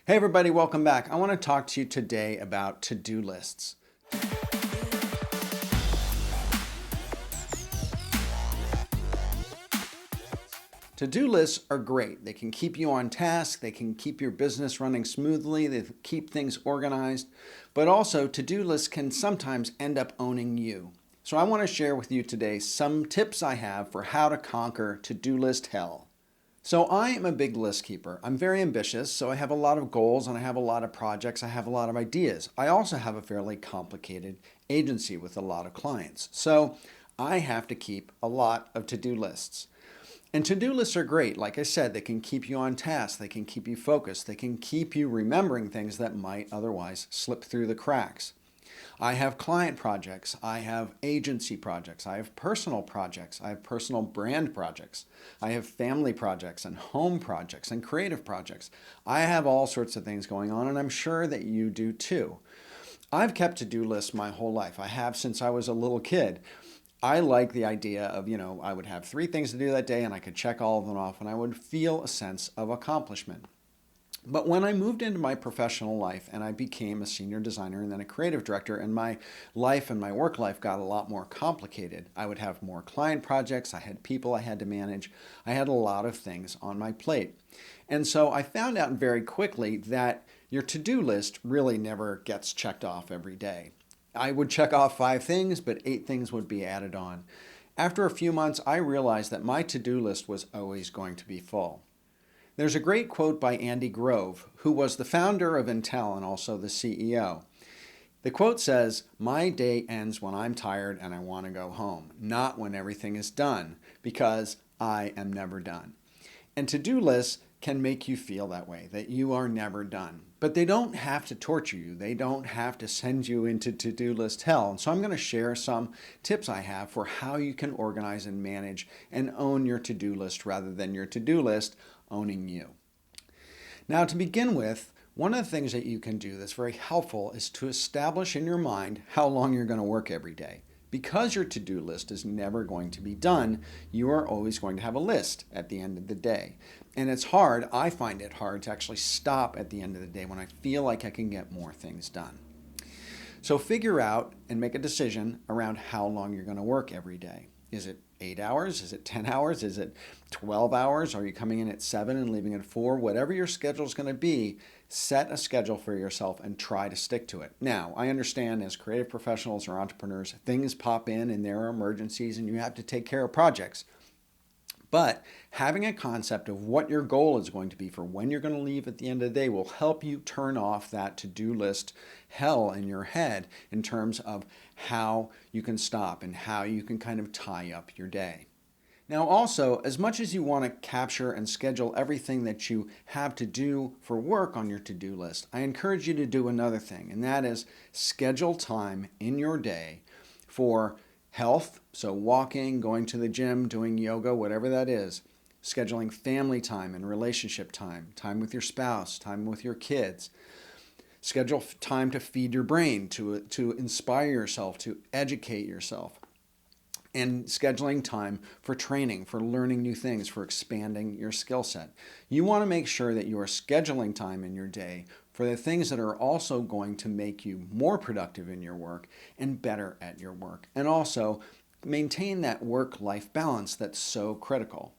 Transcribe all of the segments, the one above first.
Hey everybody, welcome back. I want to talk to you today about to-do lists. To-do lists are great. They can keep you on task, they can keep your business running smoothly, they keep things organized, but also to-do lists can sometimes end up owning you. So I want to share with you today some tips I have for how to conquer to-do list hell. So I am a big list keeper. I'm very ambitious, so I have a lot of goals and I have a lot of projects. I have a lot of ideas. I also have a fairly complicated agency with a lot of clients. So I have to keep a lot of to-do lists. And to-do lists are great. Like I said, they can keep you on task. They can keep you focused. They can keep you remembering things that might otherwise slip through the cracks. I have client projects, I have agency projects, I have personal projects, I have personal brand projects, I have family projects and home projects and creative projects. I have all sorts of things going on, and I'm sure that you do too. I've kept to-do lists my whole life. I have since I was a little kid. I like the idea of, I would have 3 things to do that day and I could check all of them off and I would feel a sense of accomplishment. But when I moved into my professional life and I became a senior designer and then a creative director, and my life and my work life got a lot more complicated, I would have more client projects, I had people I had to manage, I had a lot of things on my plate. And so I found out very quickly that your to-do list really never gets checked off every day. I would check off 5 things, but 8 things would be added on. After a few months, I realized that my to-do list was always going to be full. There's a great quote by Andy Grove, who was the founder of Intel and also the CEO. The quote says, "My day ends when I'm tired and I want to go home, not when everything is done, because I am never done." And to-do lists can make you feel that way, that you are never done. But they don't have to torture you. They don't have to send you into to-do list hell. And so I'm going to share some tips I have for how you can organize and manage and own your to-do list rather than your to-do list owning you. Now, to begin with, one of the things that you can do that's very helpful is to establish in your mind how long you're going to work every day. Because your to-do list is never going to be done, you are always going to have a list at the end of the day. And it's hard, I find it hard to actually stop at the end of the day when I feel like I can get more things done. So figure out and make a decision around how long you're going to work every day. Is it 8 hours? Is it 10 hours? Is it 12 hours? Are you coming in at 7 and leaving at 4? Whatever your schedule is going to be, set a schedule for yourself and try to stick to it. Now, I understand as creative professionals or entrepreneurs, things pop in and there are emergencies and you have to take care of projects. But having a concept of what your goal is going to be for when you're going to leave at the end of the day will help you turn off that to-do list hell in your head in terms of how you can stop and how you can kind of tie up your day. Now also, as much as you want to capture and schedule everything that you have to do for work on your to-do list, I encourage you to do another thing, and that is schedule time in your day for health, so walking, going to the gym, doing yoga, whatever that is, scheduling family time and relationship time, time with your spouse, time with your kids. Schedule time to feed your brain, to inspire yourself, to educate yourself. And scheduling time for training, for learning new things, for expanding your skill set. You want to make sure that you are scheduling time in your day for the things that are also going to make you more productive in your work and better at your work. And also maintain that work-life balance that's so critical.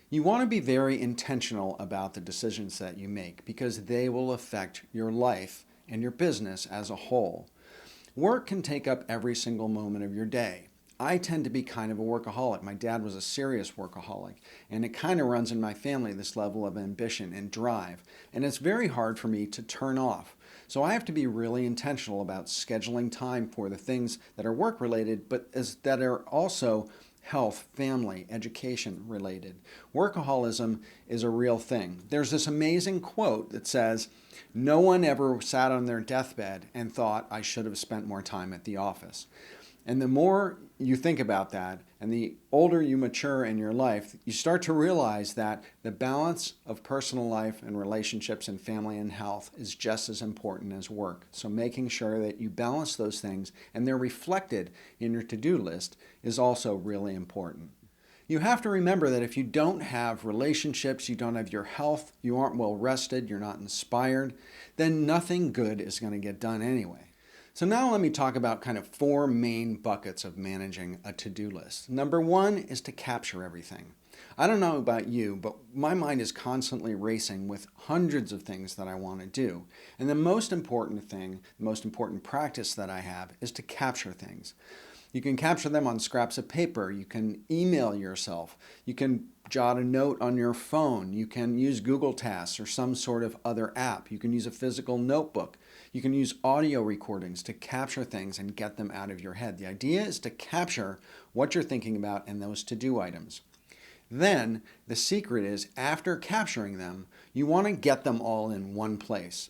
You want to be very intentional about the decisions that you make because they will affect your life and your business as a whole. Work can take up every single moment of your day. I tend to be kind of a workaholic. My dad was a serious workaholic, and it kind of runs in my family, this level of ambition and drive. And it's very hard for me to turn off. So I have to be really intentional about scheduling time for the things that are work-related, but that are also health, family, education related. Workaholism is a real thing. There's this amazing quote that says, "No one ever sat on their deathbed and thought I should have spent more time at the office." And the more you think about that, and the older you mature in your life, you start to realize that the balance of personal life and relationships and family and health is just as important as work. So making sure that you balance those things and they're reflected in your to-do list is also really important. You have to remember that if you don't have relationships, you don't have your health, you aren't well rested, you're not inspired, then nothing good is going to get done anyway. So now let me talk about kind of four main buckets of managing a to-do list. Number one is to capture everything. I don't know about you, but my mind is constantly racing with hundreds of things that I want to do. And the most important thing, the most important practice that I have is to capture things. You can capture them on scraps of paper. You can email yourself. You can jot a note on your phone. You can use Google Tasks or some sort of other app. You can use a physical notebook. You can use audio recordings to capture things and get them out of your head. The idea is to capture what you're thinking about and those to-do items. Then the secret is, after capturing them, you want to get them all in one place.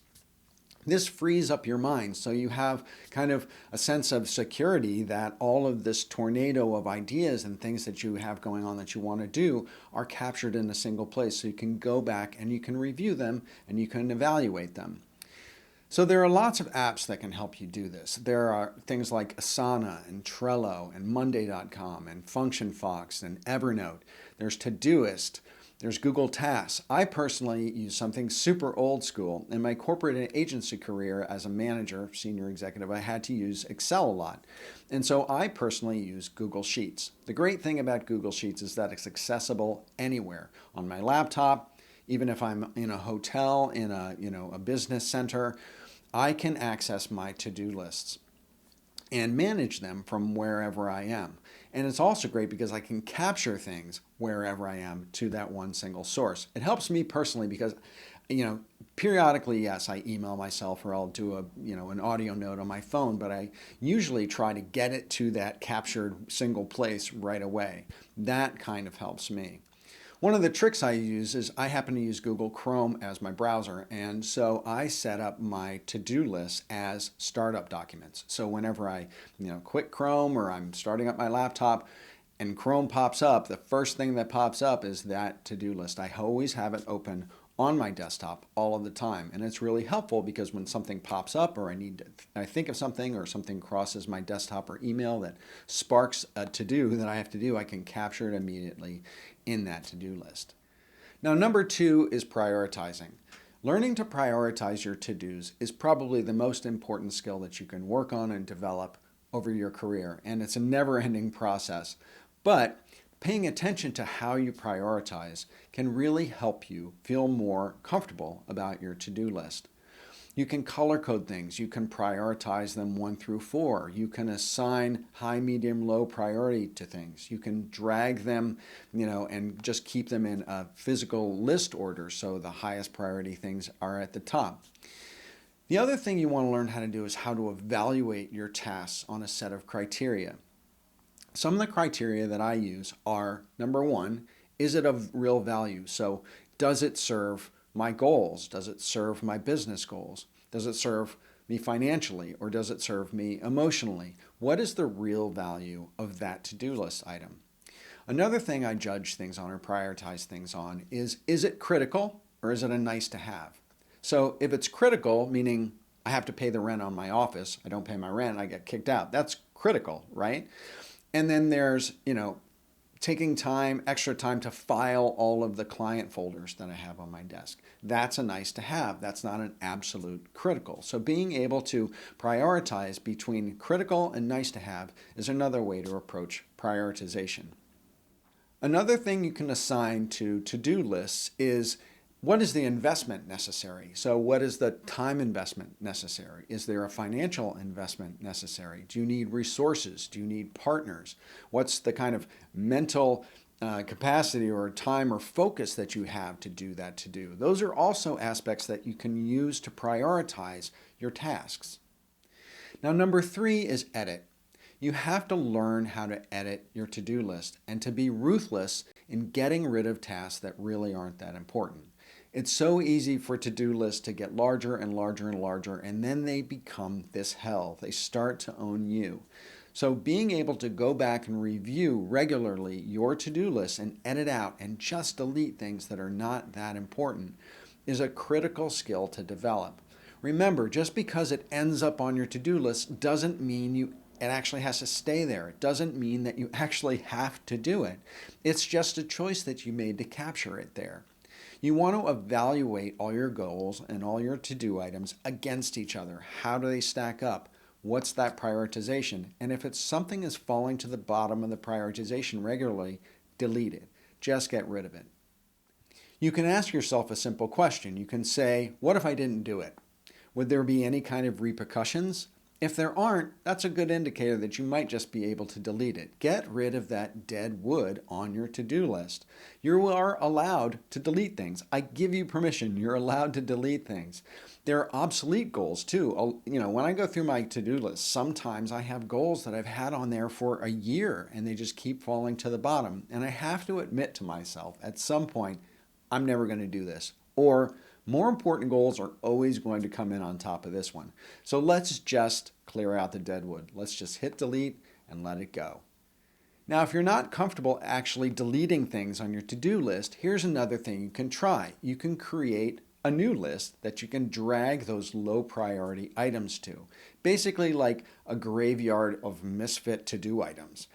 This frees up your mind so you have kind of a sense of security that all of this tornado of ideas and things that you have going on that you want to do are captured in a single place, so you can go back and you can review them and you can evaluate them. So there are lots of apps that can help you do this. There are things like Asana and Trello and Monday.com and FunctionFox and Evernote. There's Todoist. There's Google Tasks. I personally use something super old school. In my corporate agency career as a manager, senior executive, I had to use Excel a lot. And so I personally use Google Sheets. The great thing about Google Sheets is that it's accessible anywhere. On my laptop, even if I'm in a hotel, in a business center, I can access my to-do lists and manage them from wherever I am. And it's also great because I can capture things wherever I am to that one single source. It helps me personally because, periodically, yes, I email myself or I'll do an audio note on my phone, but I usually try to get it to that captured single place right away. That kind of helps me. One of the tricks I use is I happen to use Google Chrome as my browser, and so I set up my to-do list as startup documents. So whenever I quit Chrome or I'm starting up my laptop and Chrome pops up, the first thing that pops up is that to-do list. I always have it open on my desktop all of the time, and it's really helpful because when something pops up or I think of something or something crosses my desktop or email that sparks a to-do that I have to do, I can capture it immediately in that to-do list. Now, number two is prioritizing. Learning to prioritize your to-dos is probably the most important skill that you can work on and develop over your career, and it's a never-ending process. But paying attention to how you prioritize can really help you feel more comfortable about your to-do list. You can color code things. You can prioritize them 1 through 4. You can assign high, medium, low priority to things. You can drag them, and just keep them in a physical list order so the highest priority things are at the top. The other thing you want to learn how to do is how to evaluate your tasks on a set of criteria. Some of the criteria that I use are, number one, is it of real value? So does it serve my goals? Does it serve my business goals? Does it serve me financially, or does it serve me emotionally? What is the real value of that to-do list item? Another thing I judge things on or prioritize things on is it critical or is it a nice to have? So if it's critical, meaning I have to pay the rent on my office, I don't pay my rent, I get kicked out. That's critical, right? And then there's, taking extra time to file all of the client folders that I have on my desk. That's a nice to have. That's not an absolute critical. So being able to prioritize between critical and nice to have is another way to approach prioritization. Another thing you can assign to to-do lists is, what is the investment necessary? So what is the time investment necessary? Is there a financial investment necessary? Do you need resources? Do you need partners? What's the kind of mental capacity or time or focus that you have to do that to-do? Those are also aspects that you can use to prioritize your tasks. Now, number 3 is edit. You have to learn how to edit your to-do list and to be ruthless in getting rid of tasks that really aren't that important. It's so easy for to-do lists to get larger and larger and larger, and then they become this hell. They start to own you. So being able to go back and review regularly your to-do list and edit out and just delete things that are not that important is a critical skill to develop. Remember, just because it ends up on your to-do list doesn't mean you It actually has to stay there. It doesn't mean that you actually have to do it. It's just a choice that you made to capture it there. You want to evaluate all your goals and all your to-do items against each other. How do they stack up? What's that prioritization? And if it's something is falling to the bottom of the prioritization regularly, delete it. Just get rid of it. You can ask yourself a simple question. You can say, what if I didn't do it? Would there be any kind of repercussions? If there aren't, that's a good indicator that you might just be able to delete it. Get rid of that dead wood on your to-do list. You are allowed to delete things. I give you permission. You're allowed to delete things. There are obsolete goals too. When I go through my to-do list, sometimes I have goals that I've had on there for a year and they just keep falling to the bottom. And I have to admit to myself at some point, I'm never going to do this. Or more important goals are always going to come in on top of this one. So let's just clear out the dead wood. Let's just hit delete and let it go. Now, if you're not comfortable actually deleting things on your to-do list, here's another thing you can try. You can create a new list that you can drag those low priority items to. Basically like a graveyard of misfit to-do items.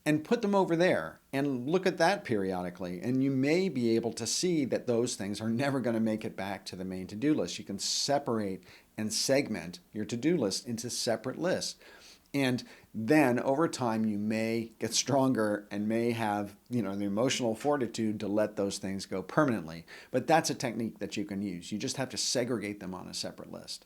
And put them over there and look at that periodically. And you may be able to see that those things are never going to make it back to the main to-do list. You can separate and segment your to-do list into separate lists. And then over time, you may get stronger and may have, the emotional fortitude to let those things go permanently. But that's a technique that you can use. You just have to segregate them on a separate list.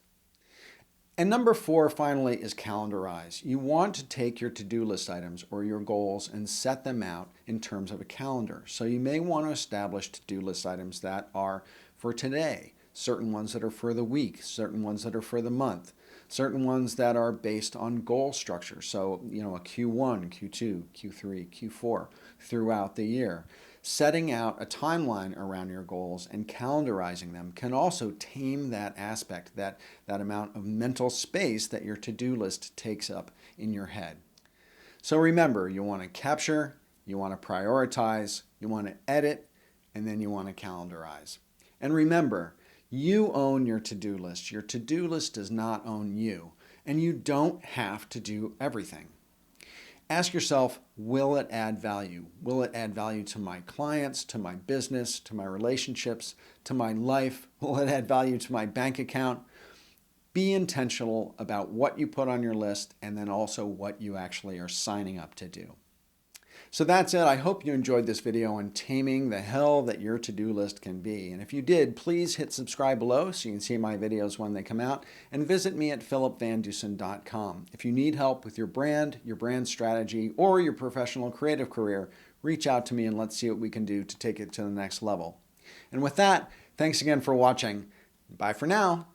And number 4, finally, is calendarize. You want to take your to-do list items or your goals and set them out in terms of a calendar. So you may want to establish to-do list items that are for today, certain ones that are for the week, certain ones that are for the month, certain ones that are based on goal structure. So, a Q1, Q2, Q3, Q4 throughout the year. Setting out a timeline around your goals and calendarizing them can also tame that aspect, that amount of mental space that your to-do list takes up in your head. So remember, you want to capture, you want to prioritize, you want to edit, and then you want to calendarize. And remember, you own your to-do list. Your to-do list does not own you, and you don't have to do everything. Ask yourself, will it add value? Will it add value to my clients, to my business, to my relationships, to my life? Will it add value to my bank account? Be intentional about what you put on your list and then also what you actually are signing up to do. So that's it. I hope you enjoyed this video on taming the hell that your to-do list can be. And if you did, please hit subscribe below so you can see my videos when they come out, and visit me at philipvandusen.com. If you need help with your brand strategy, or your professional creative career, reach out to me and let's see what we can do to take it to the next level. And with that, thanks again for watching. Bye for now.